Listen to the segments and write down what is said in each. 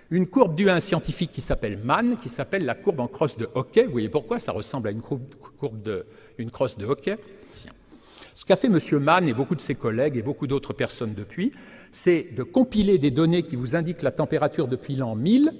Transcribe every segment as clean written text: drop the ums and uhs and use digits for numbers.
Une courbe due à un scientifique qui s'appelle Mann, qui s'appelle la courbe en crosse de hockey. Vous voyez pourquoi ça ressemble à une crosse de hockey. Ce qu'a fait M. Mann et beaucoup de ses collègues et beaucoup d'autres personnes depuis, c'est de compiler des données qui vous indiquent la température depuis l'an 1000,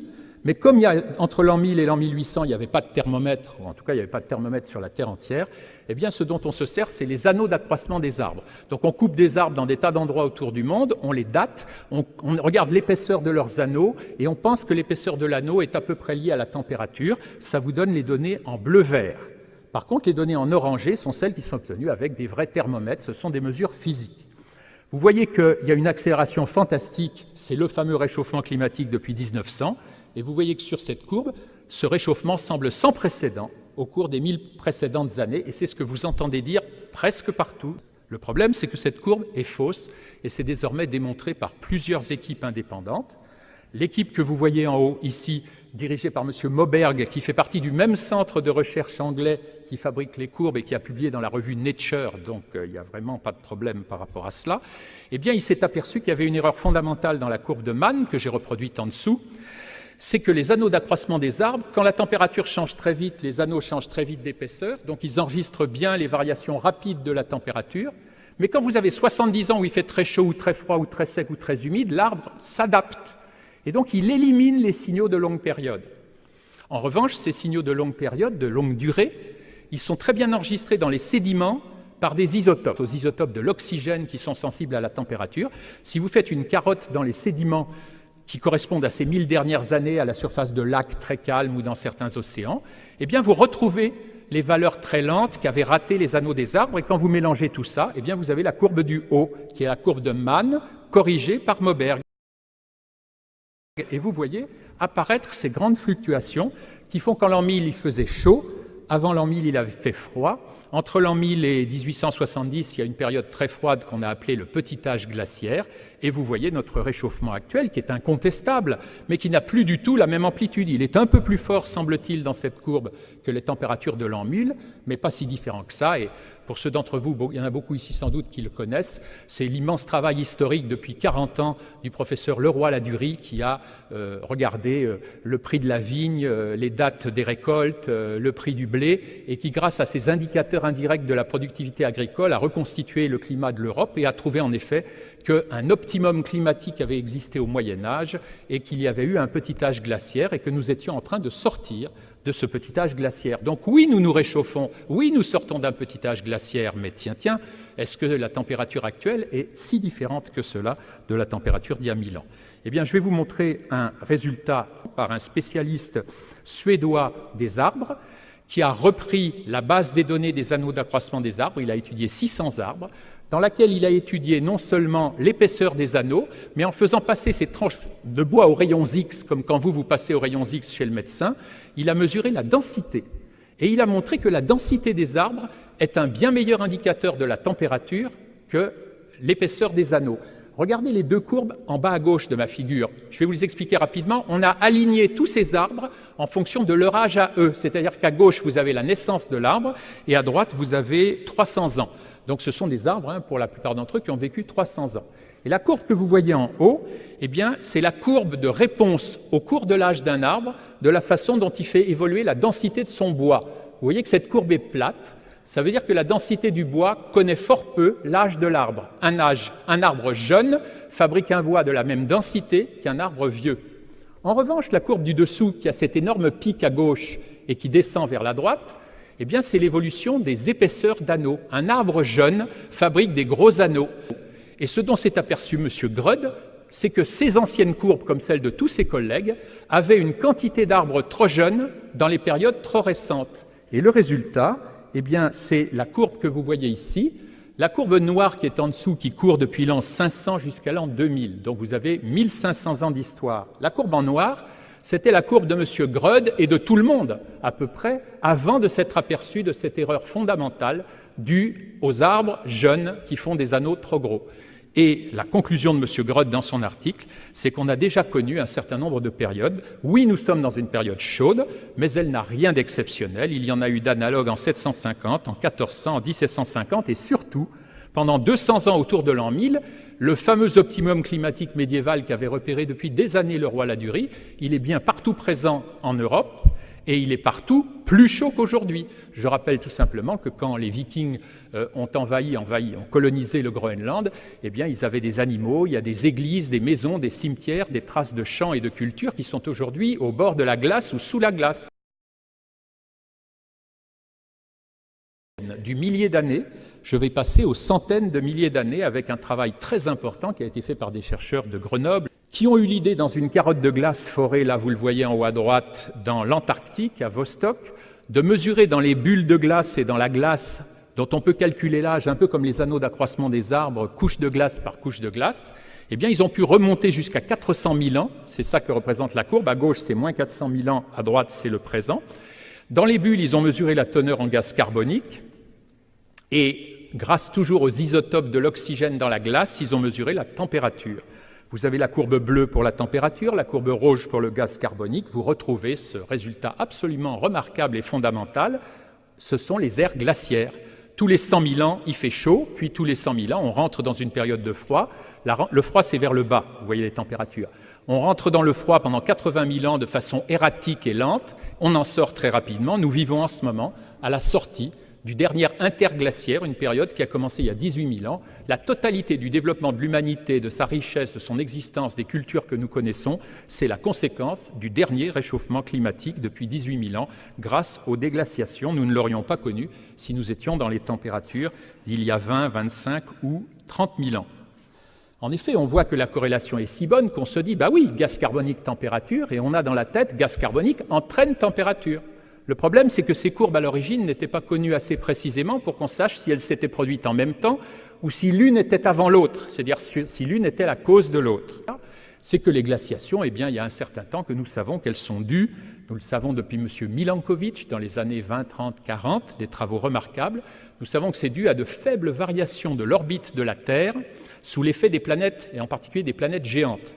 mais comme entre l'an 1000 et l'an 1800, il n'y avait pas de thermomètre, ou en tout cas il n'y avait pas de thermomètre sur la Terre entière, eh bien ce dont on se sert, c'est les anneaux d'accroissement des arbres. Donc on coupe des arbres dans des tas d'endroits autour du monde, on les date, on regarde l'épaisseur de leurs anneaux, et on pense que l'épaisseur de l'anneau est à peu près liée à la température. Ça vous donne les données en bleu-vert. Par contre, les données en orangé sont celles qui sont obtenues avec des vrais thermomètres, ce sont des mesures physiques. Vous voyez qu'il y a une accélération fantastique, c'est le fameux réchauffement climatique depuis 1900, et vous voyez que sur cette courbe, ce réchauffement semble sans précédent au cours des 1000 précédentes années, et c'est ce que vous entendez dire presque partout. Le problème, c'est que cette courbe est fausse, et c'est désormais démontré par plusieurs équipes indépendantes. L'équipe que vous voyez en haut ici, dirigée par M. Moberg, qui fait partie du même centre de recherche anglais qui fabrique les courbes et qui a publié dans la revue Nature, donc il n'y a vraiment pas de problème par rapport à cela, eh bien il s'est aperçu qu'il y avait une erreur fondamentale dans la courbe de Mann, que j'ai reproduite en dessous, c'est que les anneaux d'accroissement des arbres, quand la température change très vite, les anneaux changent très vite d'épaisseur, donc ils enregistrent bien les variations rapides de la température, mais quand vous avez 70 ans où il fait très chaud ou très froid ou très sec ou très humide, l'arbre s'adapte. Et donc, il élimine les signaux de longue période. En revanche, ces signaux de longue période, de longue durée, ils sont très bien enregistrés dans les sédiments par des isotopes, aux isotopes de l'oxygène qui sont sensibles à la température. Si vous faites une carotte dans les sédiments qui correspondent à ces 1000 dernières années à la surface de lacs très calmes ou dans certains océans, eh bien, vous retrouvez les valeurs très lentes qu'avaient ratées les anneaux des arbres. Et quand vous mélangez tout ça, eh bien, vous avez la courbe du haut, qui est la courbe de Mann, corrigée par Moberg. Et vous voyez apparaître ces grandes fluctuations qui font qu'en l'an 1000, il faisait chaud, avant l'an 1000, il avait fait froid. Entre l'an 1000 et 1870, il y a une période très froide qu'on a appelée le petit âge glaciaire. Et vous voyez notre réchauffement actuel qui est incontestable, mais qui n'a plus du tout la même amplitude. Il est un peu plus fort, semble-t-il, dans cette courbe que les températures de l'an 1000, mais pas si différent que ça. Et pour ceux d'entre vous, il y en a beaucoup ici sans doute qui le connaissent, c'est l'immense travail historique depuis 40 ans du professeur Leroy-Ladurie qui a regardé le prix de la vigne, les dates des récoltes, le prix du blé, et qui, grâce à ces indicateurs indirects de la productivité agricole, a reconstitué le climat de l'Europe et a trouvé en effet qu'un optimum climatique avait existé au Moyen-Âge et qu'il y avait eu un petit âge glaciaire et que nous étions en train de sortir de ce petit âge glaciaire. Donc oui, nous nous réchauffons, oui, nous sortons d'un petit âge glaciaire, mais tiens, est-ce que la température actuelle est si différente que cela de la température d'il y a 1000 ans? Eh bien, je vais vous montrer un résultat par un spécialiste suédois des arbres qui a repris la base des données des anneaux d'accroissement des arbres. Il a étudié 600 arbres, dans laquelle il a étudié non seulement l'épaisseur des anneaux, mais en faisant passer ces tranches de bois aux rayons X, comme quand vous passez aux rayons X chez le médecin, il a mesuré la densité. Et il a montré que la densité des arbres est un bien meilleur indicateur de la température que l'épaisseur des anneaux. Regardez les deux courbes en bas à gauche de ma figure. Je vais vous les expliquer rapidement. On a aligné tous ces arbres en fonction de leur âge à eux. C'est-à-dire qu'à gauche, vous avez la naissance de l'arbre et à droite, vous avez 300 ans. Donc ce sont des arbres, pour la plupart d'entre eux, qui ont vécu 300 ans. Et la courbe que vous voyez en haut, eh bien, c'est la courbe de réponse au cours de l'âge d'un arbre, de la façon dont il fait évoluer la densité de son bois. Vous voyez que cette courbe est plate. Ça veut dire que la densité du bois connaît fort peu l'âge de l'arbre. Un arbre jeune fabrique un bois de la même densité qu'un arbre vieux. En revanche, la courbe du dessous, qui a cet énorme pic à gauche et qui descend vers la droite, eh bien, c'est l'évolution des épaisseurs d'anneaux. Un arbre jeune fabrique des gros anneaux. Et ce dont s'est aperçu M. Grudd, c'est que ces anciennes courbes, comme celles de tous ses collègues, avaient une quantité d'arbres trop jeunes dans les périodes trop récentes. Et le résultat, eh bien, c'est la courbe que vous voyez ici, la courbe noire qui est en dessous, qui court depuis l'an 500 jusqu'à l'an 2000. Donc vous avez 1500 ans d'histoire. La courbe en noir, c'était la courbe de M. Grudd et de tout le monde, à peu près, avant de s'être aperçu de cette erreur fondamentale due aux arbres jeunes qui font des anneaux trop gros. Et la conclusion de M. Grudd dans son article, c'est qu'on a déjà connu un certain nombre de périodes. Oui, nous sommes dans une période chaude, mais elle n'a rien d'exceptionnel. Il y en a eu d'analogues en 750, en 1400, en 1750 et surtout, pendant 200 ans autour de l'an 1000, Le fameux optimum climatique médiéval qu'avait repéré depuis des années le roi Ladurie, il est bien partout présent en Europe et il est partout plus chaud qu'aujourd'hui. Je rappelle tout simplement que quand les Vikings ont colonisé le Groenland, eh bien, ils avaient des animaux, il y a des églises, des maisons, des cimetières, des traces de champs et de cultures qui sont aujourd'hui au bord de la glace ou sous la glace. Du millier d'années, je vais passer aux centaines de milliers d'années avec un travail très important qui a été fait par des chercheurs de Grenoble qui ont eu l'idée dans une carotte de glace forée, là vous le voyez en haut à droite, dans l'Antarctique, à Vostok, de mesurer dans les bulles de glace et dans la glace, dont on peut calculer l'âge un peu comme les anneaux d'accroissement des arbres, couche de glace par couche de glace, eh bien ils ont pu remonter jusqu'à 400 000 ans, c'est ça que représente la courbe, à gauche c'est moins 400 000 ans, à droite c'est le présent. Dans les bulles, ils ont mesuré la teneur en gaz carbonique, et grâce toujours aux isotopes de l'oxygène dans la glace, ils ont mesuré la température. Vous avez la courbe bleue pour la température, la courbe rouge pour le gaz carbonique. Vous retrouvez ce résultat absolument remarquable et fondamental. Ce sont les ères glaciaires. Tous les 100 000 ans, il fait chaud, puis tous les 100 000 ans, on rentre dans une période de froid. Le froid, c'est vers le bas, vous voyez les températures. On rentre dans le froid pendant 80 000 ans de façon erratique et lente. On en sort très rapidement. Nous vivons en ce moment à la sortie du dernier interglaciaire, une période qui a commencé il y a 18 000 ans. La totalité du développement de l'humanité, de sa richesse, de son existence, des cultures que nous connaissons, c'est la conséquence du dernier réchauffement climatique depuis 18 000 ans, grâce aux déglaciations. Nous ne l'aurions pas connu si nous étions dans les températures d'il y a 20, 25 ou 30 000 ans. En effet, on voit que la corrélation est si bonne qu'on se dit, bah oui, gaz carbonique, température, et on a dans la tête, gaz carbonique entraîne température. Le problème, c'est que ces courbes, à l'origine, n'étaient pas connues assez précisément pour qu'on sache si elles s'étaient produites en même temps ou si l'une était avant l'autre, c'est-à-dire si l'une était la cause de l'autre. C'est que les glaciations, eh bien, il y a un certain temps que nous savons qu'elles sont dues, nous le savons depuis M. Milankovitch, dans les années 20, 30, 40, des travaux remarquables, nous savons que c'est dû à de faibles variations de l'orbite de la Terre sous l'effet des planètes, et en particulier des planètes géantes.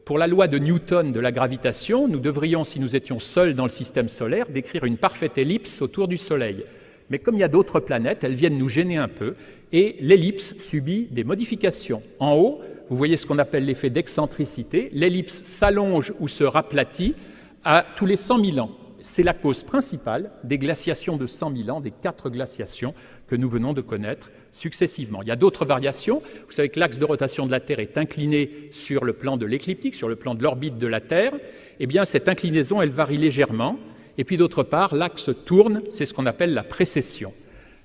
Pour la loi de Newton de la gravitation, nous devrions, si nous étions seuls dans le système solaire, décrire une parfaite ellipse autour du Soleil. Mais comme il y a d'autres planètes, elles viennent nous gêner un peu, et l'ellipse subit des modifications. En haut, vous voyez ce qu'on appelle l'effet d'excentricité. L'ellipse s'allonge ou se raplatit à tous les 100 000 ans. C'est la cause principale des glaciations de 100 000 ans, des 4 glaciations que nous venons de connaître successivement. Il y a d'autres variations. Vous savez que l'axe de rotation de la Terre est incliné sur le plan de l'écliptique, sur le plan de l'orbite de la Terre. Eh bien, cette inclinaison, elle varie légèrement. Et puis, d'autre part, l'axe tourne, c'est ce qu'on appelle la précession.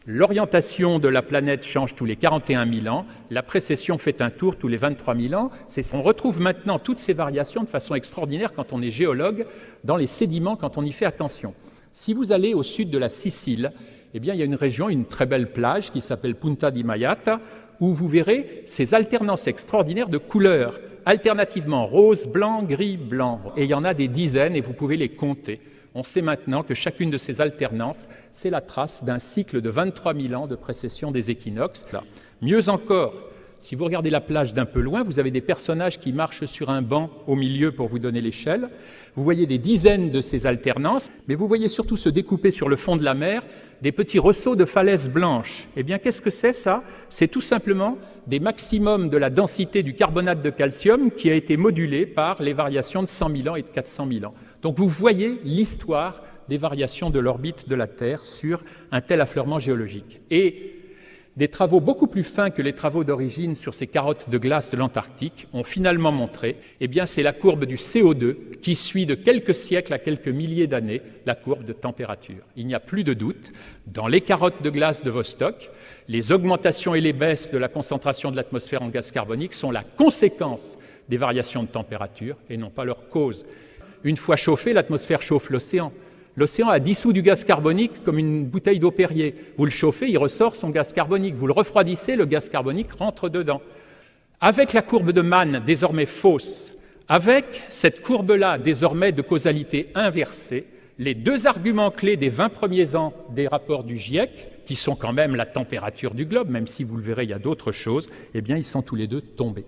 L'orientation de la planète change tous les 41 000 ans. La précession fait un tour tous les 23 000 ans. On retrouve maintenant toutes ces variations de façon extraordinaire quand on est géologue dans les sédiments, quand on y fait attention. Si vous allez au sud de la Sicile, eh bien, il y a une région, une très belle plage qui s'appelle Punta di Maiata, où vous verrez ces alternances extraordinaires de couleurs, alternativement rose, blanc, gris, blanc. Et il y en a des dizaines et vous pouvez les compter. On sait maintenant que chacune de ces alternances, c'est la trace d'un cycle de 23 000 ans de précession des équinoxes. Mieux encore, si vous regardez la plage d'un peu loin, vous avez des personnages qui marchent sur un banc au milieu pour vous donner l'échelle. Vous voyez des dizaines de ces alternances, mais vous voyez surtout se découper sur le fond de la mer des petits ressauts de falaises blanches. Eh bien, qu'est-ce que c'est ça? C'est tout simplement des maximums de la densité du carbonate de calcium qui a été modulé par les variations de 100 000 ans et de 400 000 ans. Donc vous voyez l'histoire des variations de l'orbite de la Terre sur un tel affleurement géologique. Et des travaux beaucoup plus fins que les travaux d'origine sur ces carottes de glace de l'Antarctique ont finalement montré, eh bien, c'est la courbe du CO2 qui suit de quelques siècles à quelques milliers d'années la courbe de température. Il n'y a plus de doute, dans les carottes de glace de Vostok, les augmentations et les baisses de la concentration de l'atmosphère en gaz carbonique sont la conséquence des variations de température et non pas leur cause. Une fois chauffée, l'atmosphère chauffe l'océan. L'océan a dissous du gaz carbonique comme une bouteille d'eau Perrier. Vous le chauffez, il ressort son gaz carbonique. Vous le refroidissez, le gaz carbonique rentre dedans. Avec la courbe de Mann, désormais fausse, avec cette courbe-là, désormais de causalité inversée, les deux arguments clés des 20 premiers ans des rapports du GIEC, qui sont quand même la température du globe, même si vous le verrez, il y a d'autres choses, eh bien, ils sont tous les deux tombés.